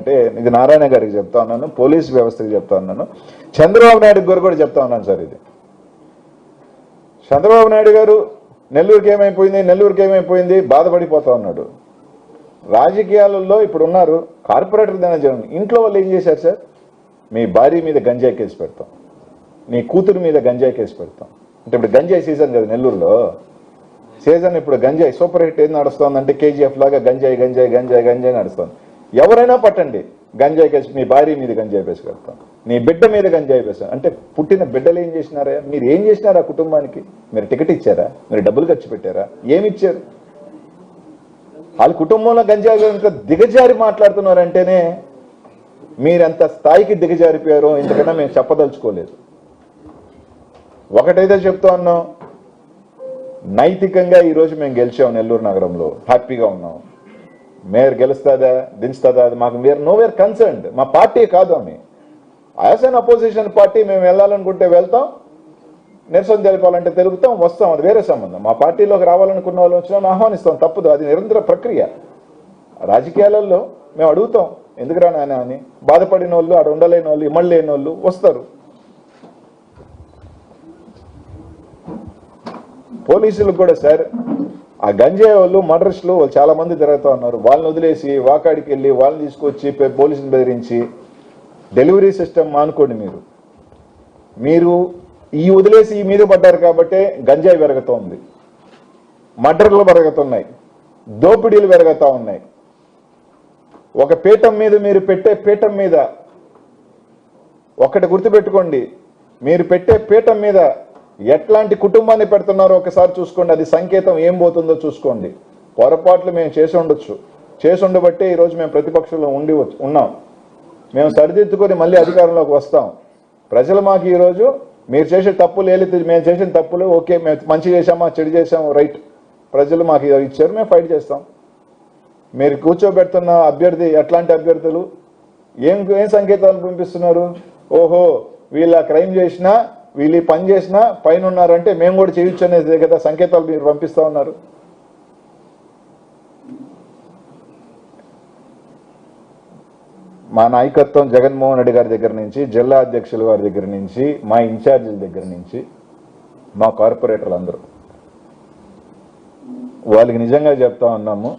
అంటే ఇది నారాయణ గారికి చెప్తా ఉన్నాను, పోలీస్ వ్యవస్థకి చెప్తా ఉన్నాను, చంద్రబాబు నాయుడు గారు కూడా చెప్తా ఉన్నాను సార్. ఇది చంద్రబాబు నాయుడు గారు నెల్లూరుకి ఏమైపోయింది బాధపడిపోతా ఉన్నాడు. రాజకీయాలలో ఇప్పుడు ఉన్నారు, కార్పొరేటర్ దాని జనం. ఇంట్లో వాళ్ళు ఏం చేశారు సార్? మీ భార్య మీద గంజాయి కేసు పెడతాం, నీ కూతురు మీద గంజాయి కేసు పెడతాం. అంటే ఇప్పుడు గంజాయి సీజన్ కదా నెల్లూరులో, సీజన్ ఇప్పుడు గంజాయి సూపర్ హిట్ ఏది నడుస్తుందంటే కేజీఎఫ్ లాగా గంజాయి గంజాయి గంజాయి గంజాయి నడుస్తుంది. ఎవరైనా పట్టండి గంజాయి కేసు, మీ భార్య మీద గంజాయి కేసు పెడతాం, నీ బిడ్డ మీద గంజాయి కేసు. అంటే పుట్టిన బిడ్డలు ఏం చేసినారా? మీరు ఏం చేసినారా కుటుంబానికి? మీరు టికెట్ ఇచ్చారా? మీరు డబ్బులు ఖర్చు పెట్టారా? ఏమి ఇచ్చారు? వాళ్ళ కుటుంబంలో గంజాయి ఇంత దిగజారి మాట్లాడుతున్నారంటేనే మీరెంత స్థాయికి దిగజారిపోయారో ఇంతకన్నా మేము చెప్పదలుచుకోలేదు. ఒకటైతే చెప్తా ఉన్నాం, నైతికంగా ఈరోజు మేము గెలిచాం నెల్లూరు నగరంలో, హ్యాపీగా ఉన్నాం. మేయర్ గెలుస్తుందా దించుతుందా అది మాకు నోవేర్ కన్సర్న్డ్. మా పార్టీ కాదు ఆమె, యాజ్ అన్ అపోజిషన్ పార్టీ మేము వెళ్ళాలనుకుంటే వెళ్తాం, నిరసన తెలిపాలంటే తెలుపుతాం, వస్తాం, అది వేరే సంబంధం. మా పార్టీలోకి రావాలనుకున్న వాళ్ళు వచ్చినా ఆహ్వానిస్తాం, తప్పదు, అది నిరంతర ప్రక్రియ. రాజకీయాలలో మేము అడుగుతాం ఎందుకు రా నాయన అని. బాధపడిన వాళ్ళు, అక్కడ ఉండలేని వాళ్ళు, ఇమ్మడి లేని వాళ్ళు వస్తారు. పోలీసులకు కూడా సార్, ఆ గంజాయి వాళ్ళు మర్డర్స్లు వాళ్ళు చాలా మంది తిరుగుతూ ఉన్నారు. వాళ్ళని వదిలేసి వాకాడికి వెళ్ళి వాళ్ళని తీసుకొచ్చి పోలీసుని బెదిరించి డెలివరీ సిస్టమ్ మానుకోండి. మీరు ఈ వదిలేసి ఈ మీద పడ్డారు కాబట్టి గంజాయి పెరుగుతోంది, మర్డర్లు పెరుగుతున్నాయి, దోపిడీలు పెరుగుతూ ఉన్నాయి. ఒక పీఠం మీద మీరు పెట్టే పీఠం మీద ఒకటి గుర్తుపెట్టుకోండి, మీరు పెట్టే పీఠం మీద ఎట్లాంటి కుటుంబాన్ని పెడుతున్నారో ఒకసారి చూసుకోండి. అది సంకేతం ఏం పోతుందో చూసుకోండి. పొరపాట్లు మేము చేసి ఉండబట్టే ఈరోజు మేము ప్రతిపక్షంలో ఉన్నాం. మేము సరిదిద్దుకొని మళ్ళీ అధికారంలోకి వస్తాం. ప్రజలు మాకు ఈరోజు మీరు చేసే తప్పులు మేము చేసిన తప్పులు ఓకే, మేము మంచి చేసామా చెడు చేసాము రైట్, ప్రజలు మాకు ఇచ్చారు, మేము ఫైట్ చేస్తాం. మీరు కూర్చోబెడుతున్న అభ్యర్థి ఎట్లాంటి అభ్యర్థులు, ఏం సంకేతాలు పంపిస్తున్నారు? ఓహో వీళ్ళ క్రైమ్ చేసినా వీళ్ళు పని చేసినా పైన ఉన్నారంటే మేము కూడా చేయొచ్చు అనేది కదా సంకేతాలు మీరు పంపిస్తా ఉన్నారు. మా నాయకత్వం జగన్మోహన్ రెడ్డి గారి దగ్గర నుంచి, జిల్లా అధ్యక్షుల వారి దగ్గర నుంచి, మా ఇన్ఛార్జీల దగ్గర నుంచి, మా కార్పొరేటర్లు అందరూ వాళ్ళకి నిజంగా చెప్తా ఉన్నాము,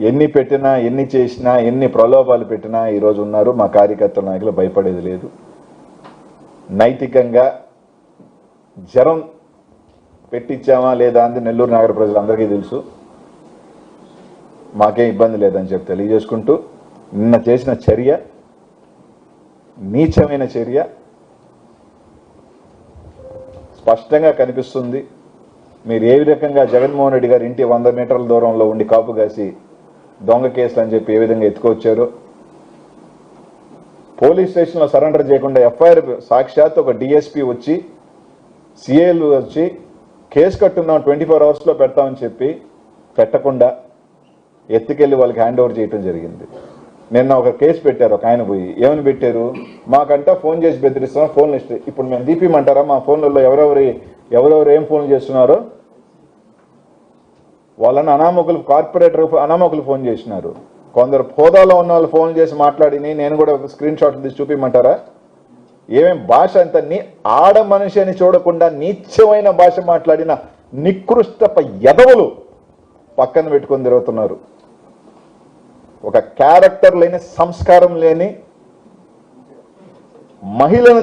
ఎన్ని పెట్టినా ఎన్ని చేసినా ఎన్ని ప్రలోభాలు పెట్టినా ఈరోజు ఉన్నారు. మా కార్యకర్తల నాయకులు భయపడేది లేదు. నైతికంగా జ్వరం పెట్టించామా లేదా అని నెల్లూరు నగర ప్రజలందరికీ తెలుసు. మాకేం ఇబ్బంది లేదని చెప్పి తెలియజేసుకుంటూ, నిన్న చేసిన చర్య నీచమైన చర్య స్పష్టంగా కనిపిస్తుంది. మీరు ఏ రకంగా జగన్మోహన్ రెడ్డి గారి ఇంటి 100 మీటర్ల దూరంలో ఉండి కాపు కాసి దొంగ కేసులు అని చెప్పి ఏ విధంగా ఎత్తుకొచ్చారో, పోలీస్ స్టేషన్లో సరెండర్ చేయకుండా ఎఫ్ఐఆర్ సాక్షాత్ ఒక డిఎస్పీ వచ్చి సిఏలు వచ్చి కేసు కట్టున్నాం 24 అవర్స్లో పెడతామని చెప్పి పెట్టకుండా ఎత్తుకెళ్ళి వాళ్ళకి హ్యాండ్ ఓవర్ చేయడం జరిగింది. నిన్న ఒక కేసు పెట్టారు, ఒక ఆయన పోయి ఏమని పెట్టారు, మాకంటా ఫోన్ చేసి బెదిరిస్తున్నాం, ఫోన్ లిస్ట్ ఇప్పుడు మేము దీపిమంటారా మా ఫోన్లలో ఎవరెవరు ఏం ఫోన్లు చేస్తున్నారో వాళ్ళని అనామకులు, కార్పొరేటర్ అనామకులు ఫోన్ చేసినారు. కొందరు హోదాలో ఉన్న వాళ్ళు ఫోన్ చేసి మాట్లాడిని నేను కూడా స్క్రీన్ షాట్లు తీసి చూపిమంటారా? ఏమేం భాష అంత ఆడ మనిషి అని చూడకుండా నీచమైన భాష మాట్లాడిన నికృష్టప యదవులు పక్కన పెట్టుకొని తిరుగుతున్నారు. ఒక క్యారెక్టర్ లేని, సంస్కారం లేని, మహిళలను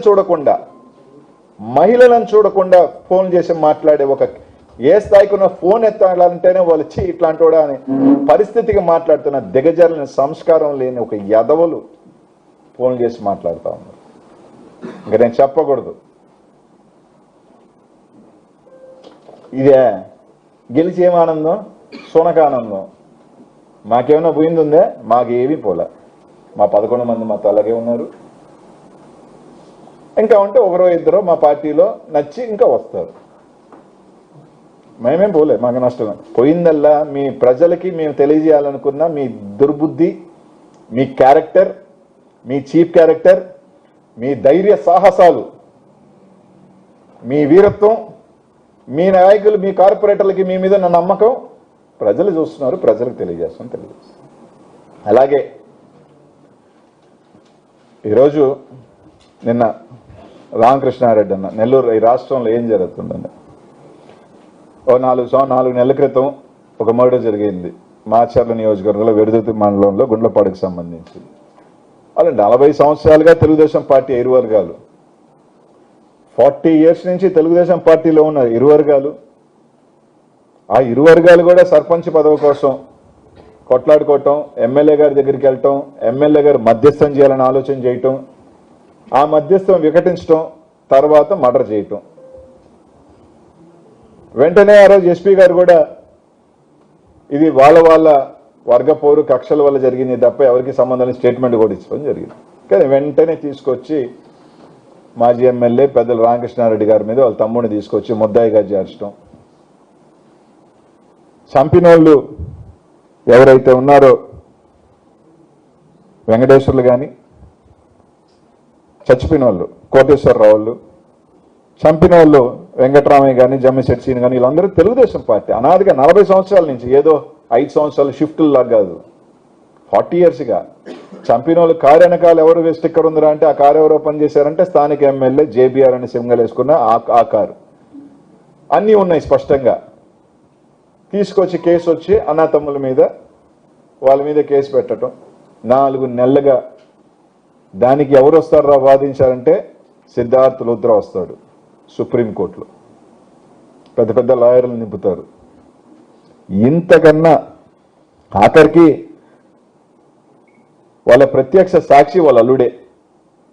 చూడకుండా ఫోన్ చేసి మాట్లాడే, ఒక ఏ స్థాయికి ఉన్న ఫోన్ ఎత్తాలంటేనే వాళ్ళు ఇట్లాంటి వాడా అని పరిస్థితికి మాట్లాడుతున్న దిగజారిన, సంస్కారం లేని ఒక యదవులు ఫోన్ చేసి మాట్లాడుతూ ఉన్నారు. ఇంకా నేను చెప్పకూడదు. ఇదే గెలిచి ఏం ఆనందం, సునకానందం. మాకేమైనా పోయిందుందే? మాకేమీ పోలే. మా 11 మంది మాతో అలాగే ఉన్నారు. ఇంకా ఉంటే ఒకరో ఇద్దరు మా పార్టీలో నచ్చి ఇంకా వస్తారు. మేమేం పోలే, మాకు నష్టం. పోయిందల్లా మీ ప్రజలకి మేము తెలియజేయాలనుకున్న మీ దుర్బుద్ధి, మీ క్యారెక్టర్, మీ చీప్ క్యారెక్టర్, మీ ధైర్య సాహసాలు, మీ వీరత్వం, మీ నాయకులు, మీ కార్పొరేటర్లకి మీ మీద నా నమ్మకం ప్రజలు చూస్తున్నారు. ప్రజలకు తెలియజేస్తాం. అలాగే ఈరోజు నిన్న రామకృష్ణారెడ్డి అన్న నెల్లూరు ఈ రాష్ట్రంలో ఏం జరుగుతుందండి? ఓ 4 నెలల క్రితం ఒక మర్డర్ జరిగింది మాచర్ల నియోజకవర్గంలో వెడుదుతి మండలంలో గుండ్లపాడుకు సంబంధించి. వాళ్ళు 40 సంవత్సరాలుగా తెలుగుదేశం పార్టీ ఇరు వర్గాలు, 40 years నుంచి తెలుగుదేశం పార్టీలో ఉన్న ఇరు వర్గాలు, ఆ ఇరు వర్గాలు కూడా సర్పంచ్ పదవి కోసం కొట్లాడుకోవటం, ఎమ్మెల్యే గారి దగ్గరికి వెళ్ళటం, ఎమ్మెల్యే గారు మధ్యస్థం చేయాలని ఆలోచన చేయటం, ఆ మధ్యస్థం వికటించడం, తర్వాత మర్డర్ చేయటం. వెంటనే ఆ రోజు ఎస్పీ గారు కూడా ఇది వాళ్ళ వర్గ పోరు కక్షల వల్ల జరిగింది తప్ప ఎవరికి సంబంధం స్టేట్మెంట్ కూడా ఇచ్చడం జరిగింది. కానీ వెంటనే తీసుకొచ్చి మాజీ ఎమ్మెల్యే పెద్దల రామకృష్ణారెడ్డి గారి మీద వాళ్ళ తమ్ముడిని తీసుకొచ్చి ముద్దాయిగా చేర్చడం. చంపినోళ్ళు ఎవరైతే ఉన్నారో వెంకటేశ్వర్లు కానీ, చచ్చిపోయిన వాళ్ళు కోటేశ్వరరావు వాళ్ళు, చంపిన వాళ్ళు వెంకటరామయ్య కానీ, జమ్మిశెట్టి సీని కానీ, వీళ్ళందరూ తెలుగుదేశం పార్టీ అనాదిగా 40 సంవత్సరాల నుంచి, ఏదో 5 సంవత్సరాలు షిఫ్టుల్లా కాదు, 40 yearsగా. చంపిన వాళ్ళు కారు వెనకాల ఎవరు స్టిక్కర్ ఉందిరా అంటే ఆ కారు ఎవరో పనిచేశారంటే స్థానిక ఎమ్మెల్యే జేబీఆర్ అని సింగల్ వేసుకున్న ఆ కారు. అన్నీ ఉన్నాయి స్పష్టంగా. తీసుకొచ్చి కేసు వచ్చి అన్నాతమ్ముల మీద వాళ్ళ మీద కేసు పెట్టడం 4 నెలలుగా. దానికి ఎవరు వస్తారా వాదించారంటే సిద్ధార్థ్ లూత్రా వస్తాడు సుప్రీంకోర్టులో, పెద్ద పెద్ద లాయర్లు నింపుతారు. ఇంతకన్నా ఆఖరికి వాళ్ళ ప్రత్యక్ష సాక్షి వాళ్ళ అల్లుడే,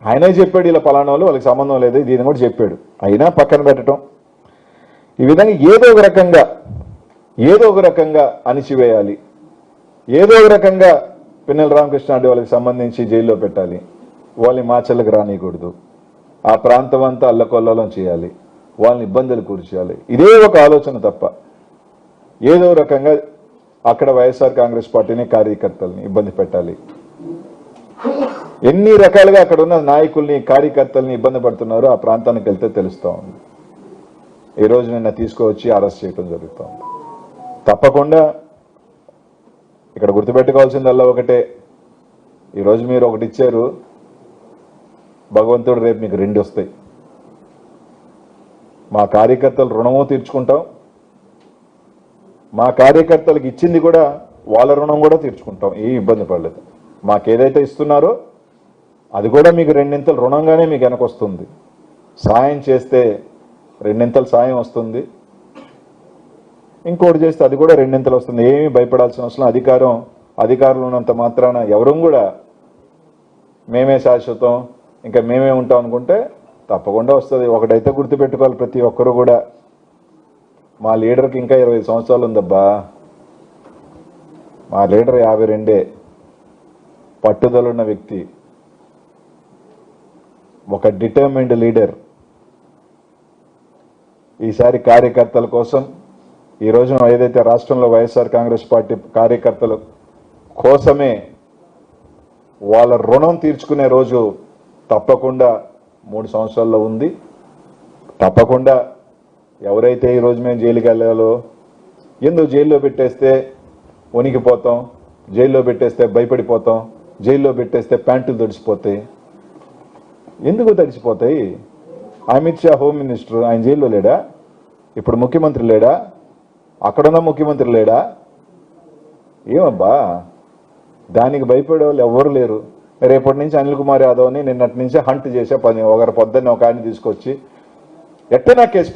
ఆయనే చెప్పాడు ఇలా పలానా వాళ్ళు వాళ్ళకి సంబంధం లేదు, దీన్ని కూడా చెప్పాడు. అయినా పక్కన పెట్టడం, ఈ విధంగా ఏదో ఒక రకంగా అణిచివేయాలి, ఏదో ఒక రకంగా పిన్నెల రామకృష్ణారెడ్డి వాళ్ళకి సంబంధించి జైల్లో పెట్టాలి, వాళ్ళని మాచర్లకు రానియకూడదు, ఆ ప్రాంతం అంతా అల్లకొల్లోలం చేయాలి, వాళ్ళని ఇబ్బందులు కూర్చేయాలి. ఇదే ఒక ఆలోచన తప్ప ఏదో రకంగా అక్కడ వైఎస్ఆర్ కాంగ్రెస్ పార్టీని కార్యకర్తల్ని ఇబ్బంది పెట్టాలి. ఎన్ని రకాలుగా అక్కడ ఉన్న నాయకుల్ని కార్యకర్తల్ని ఇబ్బంది పడుతున్నారో ఆ ప్రాంతానికి వెళ్తే తెలుస్తూ ఉంది. ఈరోజు నిన్న తీసుకువచ్చి అరెస్ట్ చేయడం జరుగుతూ ఉంది. తప్పకుండా ఇక్కడ గుర్తుపెట్టుకోవాల్సిందల్లా ఒకటే, ఈరోజు మీరు ఒకటి ఇచ్చారు, భగవంతుడు రేపు మీకు 2 వస్తాయి. మా కార్యకర్తలు రుణమో తీర్చుకుంటాం, మా కార్యకర్తలకు ఇచ్చింది కూడా వాళ్ళ రుణం కూడా తీర్చుకుంటాం, ఏ ఇబ్బంది పడలేదు. మాకేదైతే ఇస్తున్నారో అది కూడా మీకు 2 రుణంగానే మీకు వెనకొస్తుంది. సాయం చేస్తే 2 సాయం వస్తుంది, ఇంకోటి చేస్తే అది కూడా 2 వస్తుంది. ఏమీ భయపడాల్సిన అవసరం. అధికారులు ఉన్నంత మాత్రాన ఎవరూ కూడా మేమే శాశ్వతం, ఇంకా మేమే ఉంటాం అనుకుంటే తప్పకుండా వస్తుంది. ఒకటైతే గుర్తుపెట్టుకోవాలి ప్రతి ఒక్కరు కూడా, మా లీడర్కి ఇంకా 20 సంవత్సరాలు ఉందబ్బా, మా లీడర్ 52. పట్టుదలున్న వ్యక్తి, ఒక డిటర్మిన్డ్ లీడర్. ఈసారి కార్యకర్తల కోసం ఈ రోజున ఏదైతే రాష్ట్రంలో వైఎస్ఆర్ కాంగ్రెస్ పార్టీ కార్యకర్తల కోసమే వాళ్ళ రుణం తీర్చుకునే రోజు తప్పకుండా 3 సంవత్సరాల్లో ఉంది. తప్పకుండా ఎవరైతే ఈరోజు మేము జైలుకి వెళ్ళాలో, ఎందుకు జైల్లో పెట్టేస్తే వణికిపోతాం, జైల్లో పెట్టేస్తే భయపడిపోతాం, జైల్లో పెట్టేస్తే ప్యాంటులు తడిసిపోతాయి. ఎందుకు తడిసిపోతాయి? అమిత్ షా హోమ్ మినిస్టర్, ఆయన జైల్లో లేడా? ఇప్పుడు ముఖ్యమంత్రి లేడా? అక్కడున్న ముఖ్యమంత్రి లేడా? ఏమబ్బా, దానికి భయపడే వాళ్ళు ఎవరు లేరు. రేపటి నుంచి అనిల్ కుమార్ యాదవ్ని నిన్నటి నుంచి హంట్ చేసే పని. ఒకరు పొద్దున్న ఒక ఆయన తీసుకొచ్చి ఎట్టైనా కేసు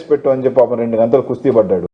పెట్టు అని చెప్పి 2 గంటలు కుస్తీ పడ్డాడు.